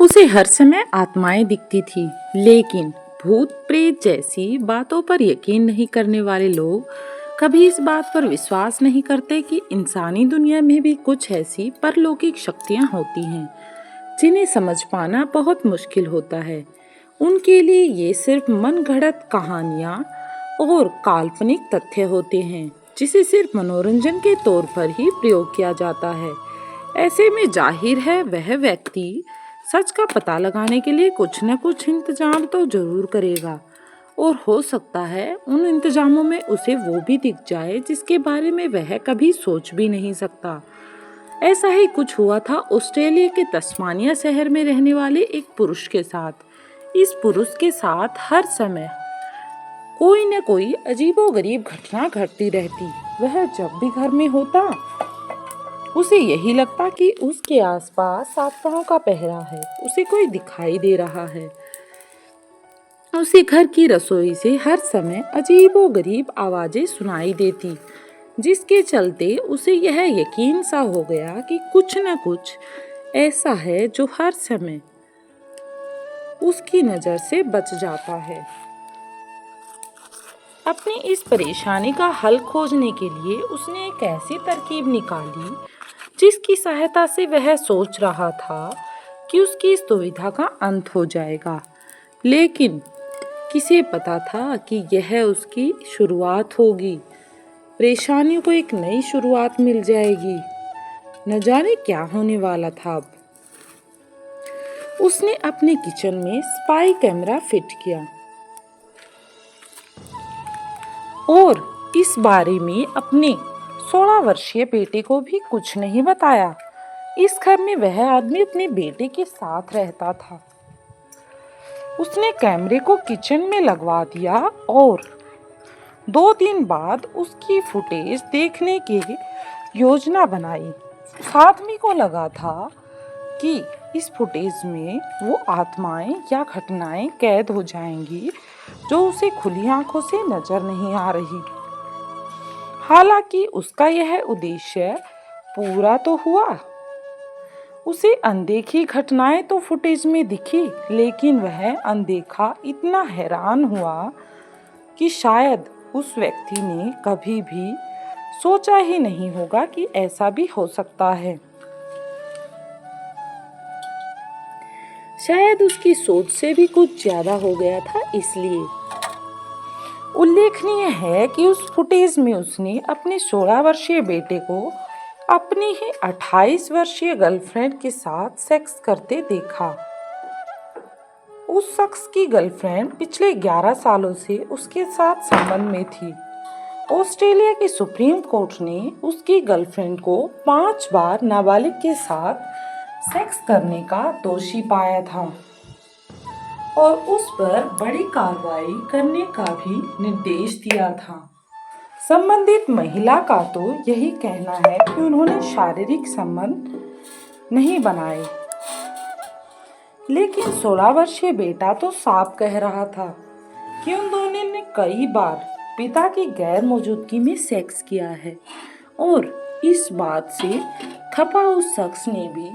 उसे हर समय आत्माएं दिखती थी, लेकिन भूत प्रेत जैसी बातों पर यकीन नहीं करने वाले लोग कभी इस बात पर विश्वास नहीं करते कि इंसानी दुनिया में भी कुछ ऐसी परलौकिक शक्तियां होती हैं जिन्हें समझ पाना बहुत मुश्किल होता है। उनके लिए ये सिर्फ मनगढ़ंत कहानियां और काल्पनिक तथ्य होते हैं जिसे सिर्फ मनोरंजन के तौर पर ही प्रयोग किया जाता है। ऐसे में जाहिर है वह व्यक्ति सच का पता लगाने के लिए कुछ न कुछ इंतजाम तो जरूर करेगा, और हो सकता है उन इंतजामों में उसे वो भी दिख जाए जिसके बारे में वह कभी सोच भी नहीं सकता। ऐसा ही कुछ हुआ था ऑस्ट्रेलिया के तस्मानिया शहर में रहने वाले एक पुरुष के साथ। इस पुरुष के साथ हर समय कोई न कोई अजीबोगरीब घटना घटती रहती। वह जब भी घर में होता उसे यही लगता कि उसके आसपास आत्माओं का पहरा है, उसे कोई दिखाई दे रहा है। उसे घर की रसोई से हर समय अजीबोगरीब आवाजें सुनाई देती, जिसके चलते उसे यह यकीन सा हो गया कि कुछ न कुछ ऐसा है जो हर समय उसकी नजर से बच जाता है। अपनी इस परेशानी का हल खोजने के लिए उसने एक ऐसी तरकीब निकाली जिसकी सहायता से वह सोच रहा था कि उसकी इस दुविधा का अंत हो जाएगा। लेकिन किसे पता था कि यह उसकी शुरुआत होगी। परेशानियों को एक नई शुरुआत मिल जाएगी। न जाने क्या होने वाला था। अब उसने अपने किचन में स्पाई कैमरा फिट किया और इस बारे में अपने 16 वर्षीय बेटे को भी कुछ नहीं बताया। इस घर में वह आदमी अपने बेटे के साथ रहता था। उसने कैमरे को किचन में लगवा दिया और 2 दिन बाद उसकी फुटेज देखने की योजना बनाई। उस आदमी को लगा था कि इस फुटेज में वो आत्माएं या घटनाएं कैद हो जाएंगी जो उसे खुली आंखों से नजर नहीं आ रही। हालांकि उसका यह उद्देश्य पूरा तो हुआ। उसे अनदेखी घटनाएं तो फुटेज में दिखी, लेकिन वह अनदेखा इतना हैरान हुआ कि शायद उस व्यक्ति ने कभी भी सोचा ही नहीं होगा कि ऐसा भी हो सकता है। शायद उसकी सोच से भी कुछ ज्यादा हो गया था। इसलिए उल्लेखनीय है कि उस फुटेज में उसने अपने 16 वर्षीय बेटे को अपनी ही 28 वर्षीय गर्लफ्रेंड के साथ सेक्स करते देखा। उस शख्स की गर्लफ्रेंड पिछले 11 सालों से उसके साथ संबंध में थी। ऑस्ट्रेलिया की सुप्रीम कोर्ट ने उसकी गर्लफ्रेंड को 5 बार नाबालिग के साथ सेक्स करने का दोषी पाया था और उस पर बड़ी कार्रवाई करने का भी निर्देश दिया था। संबंधित महिला का तो यही कहना है कि उन्होंने शारीरिक संबंध नहीं बनाए, लेकिन 16 वर्षीय बेटा तो साफ कह रहा था कि उन दोनों ने कई बार पिता की गैर मौजूदगी में सेक्स किया है। और इस बात से खपा उस शख्स ने भी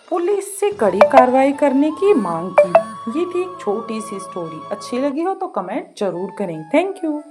पुलिस से कड़ी कार्रवाई करने की मांग की। ये थी एक छोटी सी स्टोरी। अच्छी लगी हो तो कमेंट जरूर करें। Thank you.